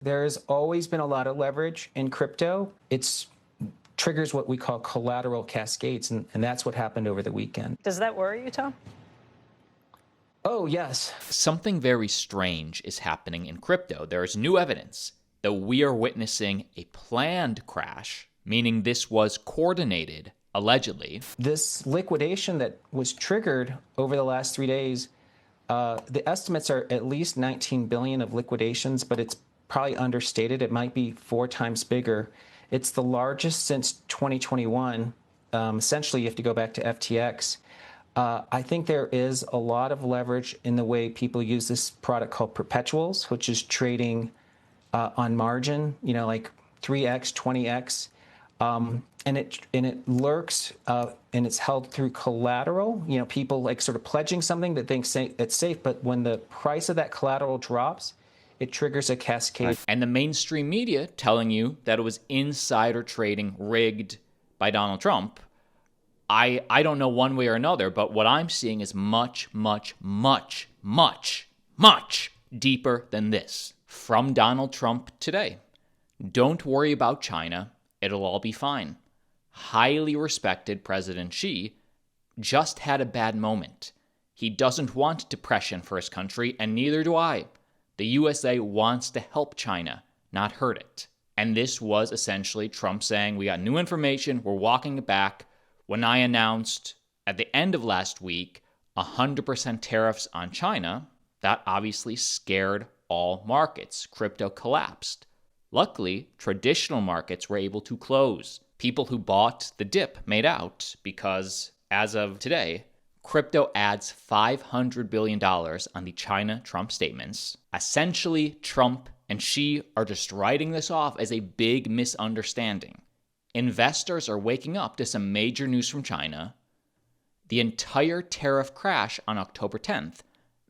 There's always been a lot of leverage in crypto. It's triggers what we call collateral cascades, and that's what happened over the weekend. Does that worry you, Tom? Oh, yes. Something very strange is happening in crypto. There is new evidence that we are witnessing a planned crash, meaning this was coordinated, allegedly. This liquidation that was triggered over the last 3 days, the estimates are at least 19 billion of liquidations, but it's probably understated. It might be 4 times bigger. It's the largest since 2021. Essentially, you have to go back to FTX. I think there is a lot of leverage in the way people use this product called perpetuals, which is trading on margin, like 3x, 20x. And it lurks and it's held through collateral. People like sort of pledging something that thinks it's safe, but when the price of that collateral drops, it triggers a cascade. And the mainstream media telling you that it was insider trading rigged by Donald Trump. I don't know one way or another, but what I'm seeing is much, much, much, much, much deeper than this. From Donald Trump today. Don't worry about China. It'll all be fine. Highly respected President Xi just had a bad moment. He doesn't want depression for his country, and neither do I. The USA wants to help China, not hurt it. And this was essentially Trump saying, we got new information, we're walking it back. When I announced at the end of last week 100% tariffs on China, that obviously scared all markets. Crypto collapsed. Luckily, traditional markets were able to close. People who bought the dip made out because, as of today, crypto adds $500 billion on the China-Trump statements. Essentially, Trump and Xi are just writing this off as a big misunderstanding. Investors are waking up to some major news from China. The entire tariff crash on October 10th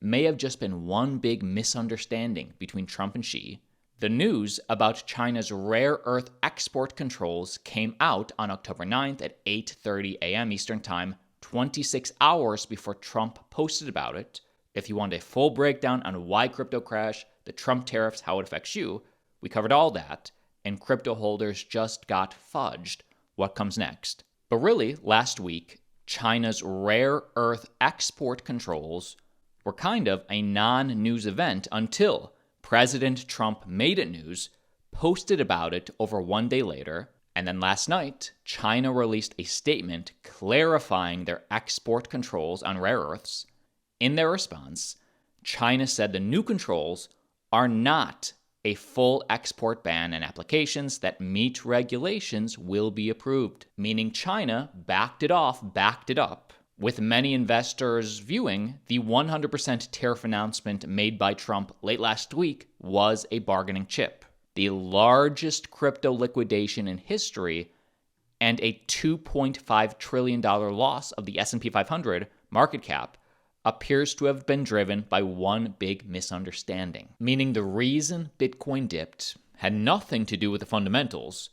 may have just been one big misunderstanding between Trump and Xi. The news about China's rare earth export controls came out on October 9th at 8:30 a.m. Eastern Time, 26 hours before Trump posted about it. If you want a full breakdown on why crypto crashed, the Trump tariffs, how it affects you, we covered all that, and crypto holders just got fudged. What comes next? But really, last week, China's rare earth export controls were kind of a non-news event until President Trump made it news, posted about it over 1 day later, and then last night, China released a statement clarifying their export controls on rare earths. In their response, China said the new controls are not a full export ban, and applications that meet regulations will be approved, meaning China backed it up, with many investors viewing the 100% tariff announcement made by Trump late last week was a bargaining chip. The largest crypto liquidation in history and a $2.5 trillion loss of the S&P 500 market cap appears to have been driven by one big misunderstanding, meaning the reason Bitcoin dipped had nothing to do with the fundamentals.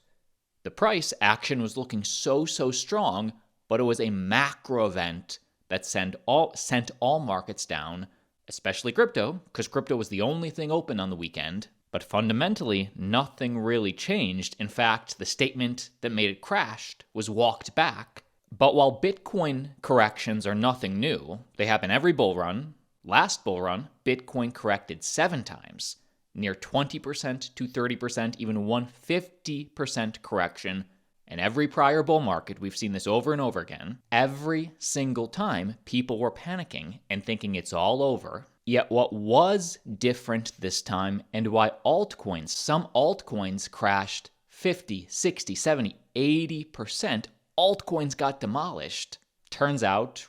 The price action was looking so strong, but it was a macro event that sent all markets down, especially crypto, because crypto was the only thing open on the weekend. But fundamentally, nothing really changed. In fact, the statement that made it crashed was walked back. But while Bitcoin corrections are nothing new, they happen every bull run. Last bull run, Bitcoin corrected 7 times, near 20% to 30%, even 150% correction. And every prior bull market, we've seen this over and over again. Every single time, people were panicking and thinking it's all over. Yet what was different this time, and why some altcoins crashed 50, 60, 70, 80%, altcoins got demolished, turns out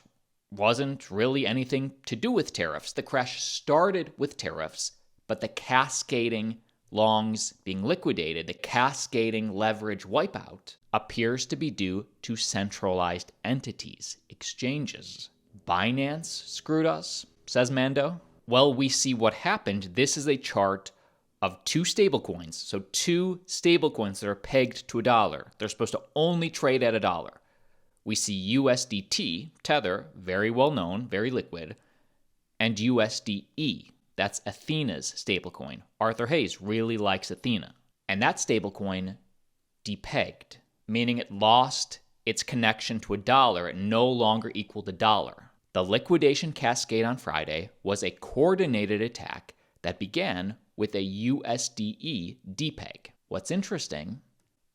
wasn't really anything to do with tariffs. The crash started with tariffs, but the cascading longs being liquidated, the cascading leverage wipeout, appears to be due to centralized entities, exchanges. Binance screwed us, says Mando. Well, we see what happened. This is a chart of 2 stablecoins. So 2 stablecoins that are pegged to $1. They're supposed to only trade at $1. We see USDT, Tether, very well known, very liquid, and USDE, That's Athena's stablecoin. Arthur Hayes really likes Athena. And that stablecoin depegged, meaning it lost its connection to a dollar. It no longer equaled a dollar. The liquidation cascade on Friday was a coordinated attack that began with a USDE depeg. What's interesting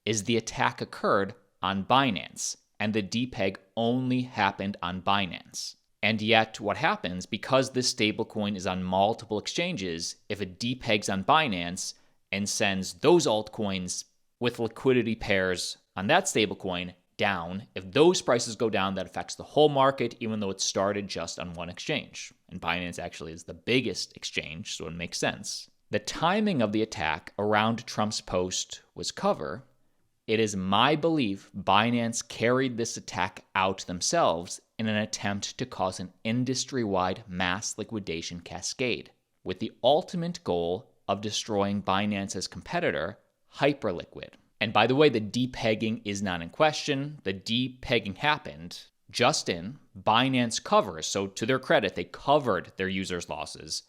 is the attack occurred on Binance, and the depeg only happened on Binance. And yet, what happens, because this stablecoin is on multiple exchanges, if it depegs on Binance and sends those altcoins with liquidity pairs on that stablecoin down, if those prices go down, that affects the whole market, even though it started just on one exchange. And Binance actually is the biggest exchange, so it makes sense. The timing of the attack around Trump's post was cover. It is my belief Binance carried this attack out themselves in an attempt to cause an industry-wide mass liquidation cascade, with the ultimate goal of destroying Binance's competitor, Hyperliquid. And by the way, the depegging is not in question. The depegging happened just in Binance covers. So to their credit, they covered their users' losses.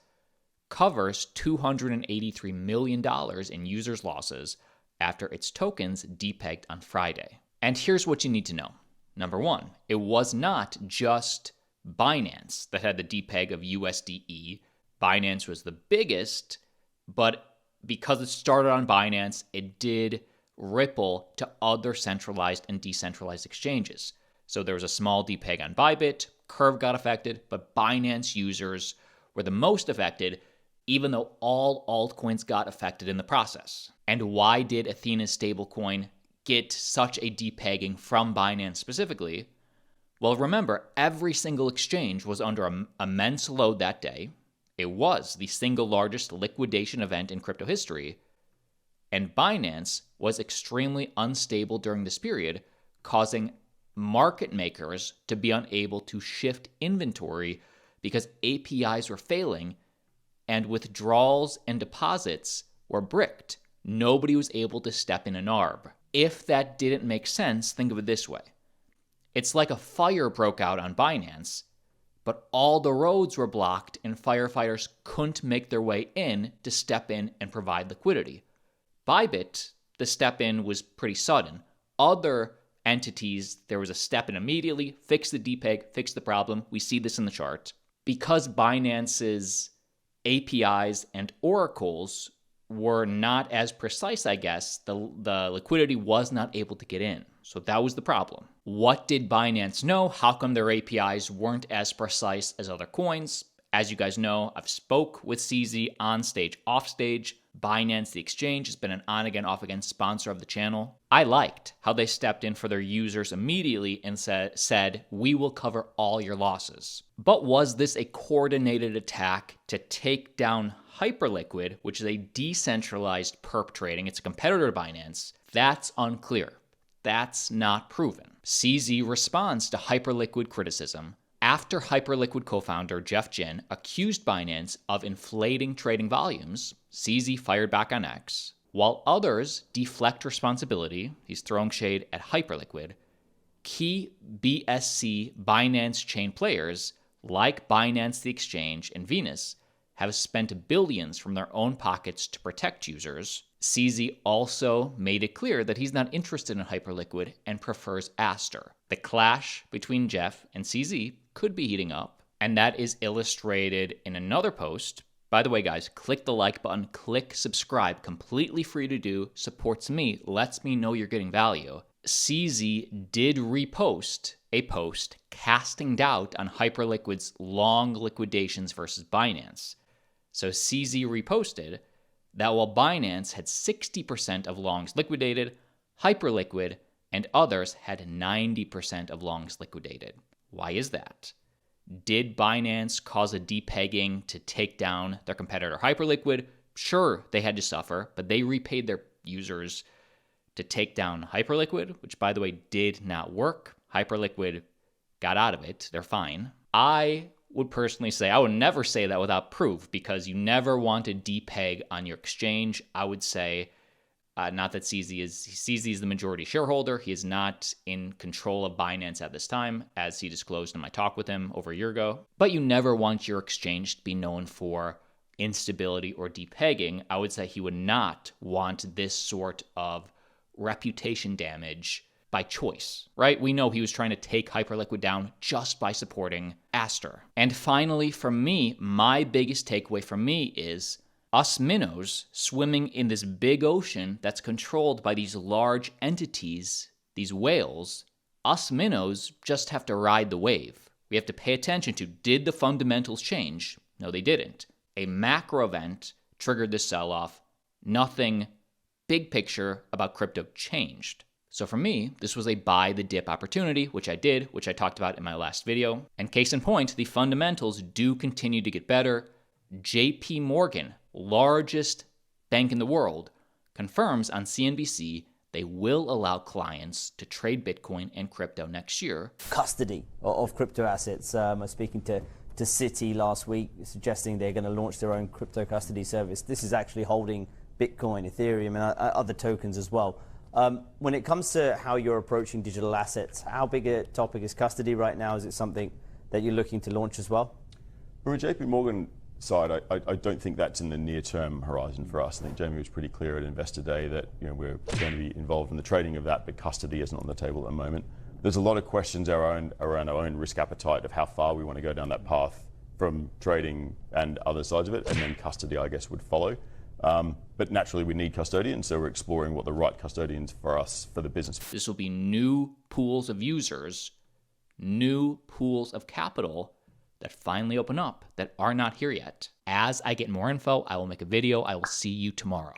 Covers $283 million in users' losses after its tokens depegged on Friday. And here's what you need to know. Number one, it was not just Binance that had the depeg of USDE. Binance was the biggest, but because it started on Binance, it did ripple to other centralized and decentralized exchanges. So there was a small depeg on Bybit, Curve got affected, but Binance users were the most affected, even though all altcoins got affected in the process. And why did Athena's stablecoin get such a depegging from Binance specifically? Well, remember, every single exchange was under an immense load that day. It was the single largest liquidation event in crypto history. And Binance was extremely unstable during this period, causing market makers to be unable to shift inventory because APIs were failing and withdrawals and deposits were bricked. Nobody was able to step in an arb. If that didn't make sense, think of it this way. It's like a fire broke out on Binance, but all the roads were blocked and firefighters couldn't make their way in to step in and provide liquidity. Bybit, the step in was pretty sudden. Other entities, there was a step in immediately, fix the depeg, fix the problem. We see this in the chart. Because Binance's APIs and oracles were not as precise, I guess, the liquidity was not able to get in. So that was the problem. What did Binance know? How come their APIs weren't as precise as other coins? As you guys know, I've spoke with CZ on stage, off stage. Binance, the exchange, has been an on-again, off-again sponsor of the channel. I liked how they stepped in for their users immediately and said, we will cover all your losses. But was this a coordinated attack to take down Hyperliquid, which is a decentralized perp trading? It's a competitor to Binance. That's unclear. That's not proven. CZ responds to Hyperliquid criticism after Hyperliquid co-founder Jeff Jin accused Binance of inflating trading volumes. CZ fired back on X, while others deflect responsibility. He's throwing shade at Hyperliquid. Key BSC Binance chain players like Binance the Exchange and Venus have spent billions from their own pockets to protect users. CZ also made it clear that he's not interested in Hyperliquid and prefers Aster. The clash between Jeff and CZ could be heating up, and that is illustrated in another post. By the way, guys, click the like button, click subscribe, completely free to do, supports me, lets me know you're getting value. CZ did repost a post casting doubt on Hyperliquid's long liquidations versus Binance. So CZ reposted that while Binance had 60% of longs liquidated, Hyperliquid and others had 90% of longs liquidated. Why is that? Did Binance cause a depegging to take down their competitor Hyperliquid? Sure, they had to suffer, but they repaid their users to take down Hyperliquid, which, by the way, did not work. Hyperliquid got out of it. They're fine. I would personally say, I would never say that without proof, because you never want to depeg on your exchange. I would say, not that CZ is the majority shareholder. He is not in control of Binance at this time, as he disclosed in my talk with him over a year ago. But you never want your exchange to be known for instability or depegging, I would say he would not want this sort of reputation damage by choice, right? We know he was trying to take Hyperliquid down just by supporting Aster. And finally, for me, my biggest takeaway from me is us minnows swimming in this big ocean that's controlled by these large entities, these whales. Us minnows just have to ride the wave. We have to pay attention to, did the fundamentals change? No, they didn't. A macro event triggered this sell-off. Nothing big picture about crypto changed. So for me, this was a buy the dip opportunity, which I did, which I talked about in my last video. And case in point, the fundamentals do continue to get better. JP Morgan, largest bank in the world, confirms on CNBC they will allow clients to trade Bitcoin and crypto next year. Custody of crypto assets. I was speaking to Citi last week, suggesting they're going to launch their own crypto custody service. This is actually holding Bitcoin, Ethereum, and other tokens as well. When it comes to how you're approaching digital assets, how big a topic is custody right now? Is it something that you're looking to launch as well? From a JP Morgan side, I don't think that's in the near-term horizon for us. I think Jamie was pretty clear at Investor Day that we're going to be involved in the trading of that, but custody isn't on the table at the moment. There's a lot of questions around our own risk appetite of how far we want to go down that path from trading and other sides of it, and then custody, I guess, would follow. But naturally, we need custodians, so we're exploring what the right custodians for us, for the business. This will be new pools of users, new pools of capital that finally open up that are not here yet. As I get more info, I will make a video. I will see you tomorrow.